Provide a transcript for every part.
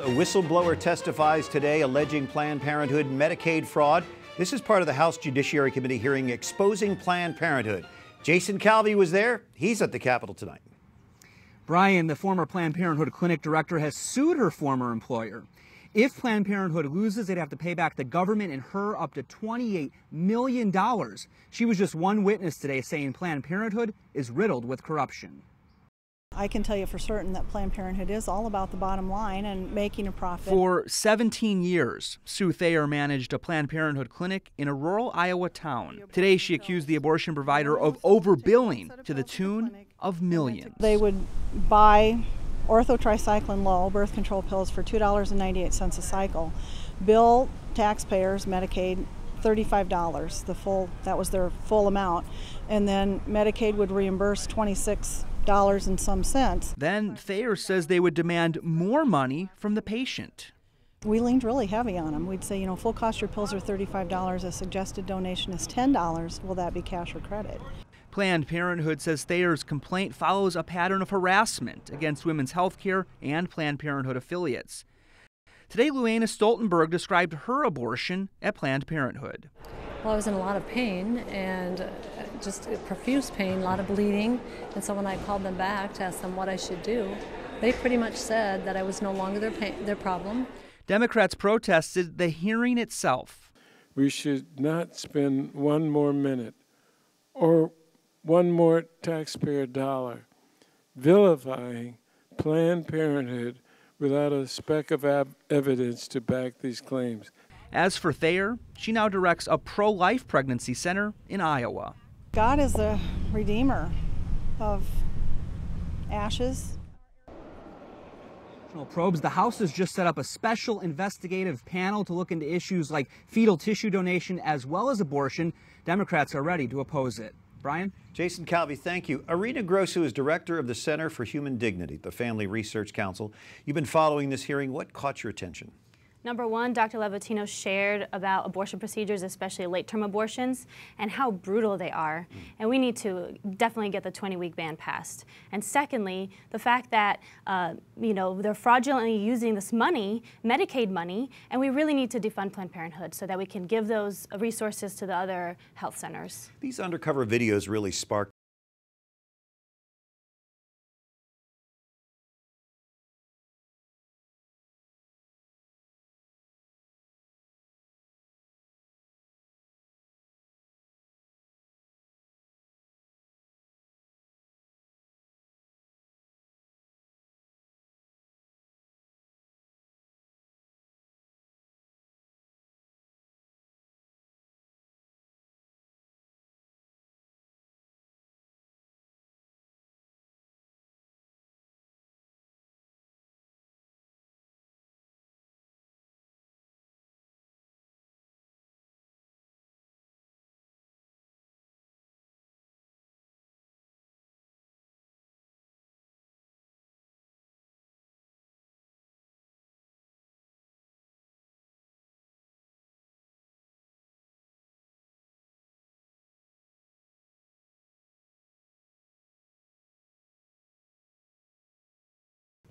A whistleblower testifies today alleging Planned Parenthood Medicaid fraud. This is part of the House Judiciary Committee hearing exposing Planned Parenthood. Jason Calvi was there. He's at the Capitol tonight. Brian, the former Planned Parenthood clinic director, has sued her former employer. If Planned Parenthood loses, they'd have to pay back the government and her up to $28 million. She was just one witness today saying Planned Parenthood is riddled with corruption. I can tell you for certain that Planned Parenthood is all about the bottom line and making a profit. For 17 years, Sue Thayer managed a Planned Parenthood clinic in a rural Iowa town. Today, she accused the abortion provider of overbilling to the tune of millions. They would buy orthotricycline low birth control pills for $2.98 a cycle, bill taxpayers, Medicaid, $35, that was their full amount, and then Medicaid would reimburse $26 and some cents. Then Thayer says they would demand more money from the patient. We leaned really heavy on them. We'd say, full cost your pills are $35, a suggested donation is $10. Will that be cash or credit? Planned Parenthood says Thayer's complaint follows a pattern of harassment against women's health care and Planned Parenthood affiliates. Today, Luana Stoltenberg described her abortion at Planned Parenthood. Well, I was in a lot of pain and just profuse pain, a lot of bleeding. And so when I called them back to ask them what I should do, they pretty much said that I was no longer their problem. Democrats protested the hearing itself. We should not spend one more minute or one more taxpayer dollar vilifying Planned Parenthood without a speck of evidence to back these claims. As for Thayer, she now directs a pro-life pregnancy center in Iowa. God is the redeemer of ashes. Probes. The House has just set up a special investigative panel to look into issues like fetal tissue donation as well as abortion. Democrats are ready to oppose it. Brian? Jason Calvi, thank you. Arina Grossu is director of the Center for Human Dignity, the Family Research Council. You've been following this hearing. What caught your attention? Number one, Dr. Levatino shared about abortion procedures, especially late-term abortions, and how brutal they are. And we need to definitely get the 20-week ban passed. And secondly, the fact that, they're fraudulently using this money, Medicaid money, and we really need to defund Planned Parenthood so that we can give those resources to the other health centers. These undercover videos really sparked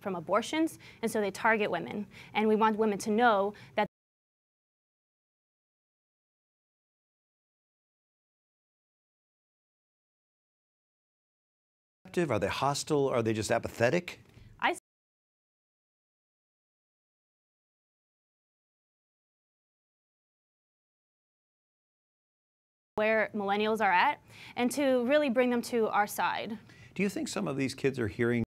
from abortions, and so they target women. And we want women to know that Are they hostile? Are they just apathetic? Where millennials are at, and to really bring them to our side. Do you think some of these kids are hearing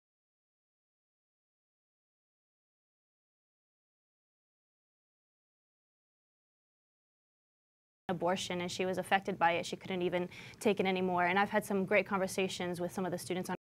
abortion, and she was affected by it? She couldn't even take it anymore. And I've had some great conversations with some of the students on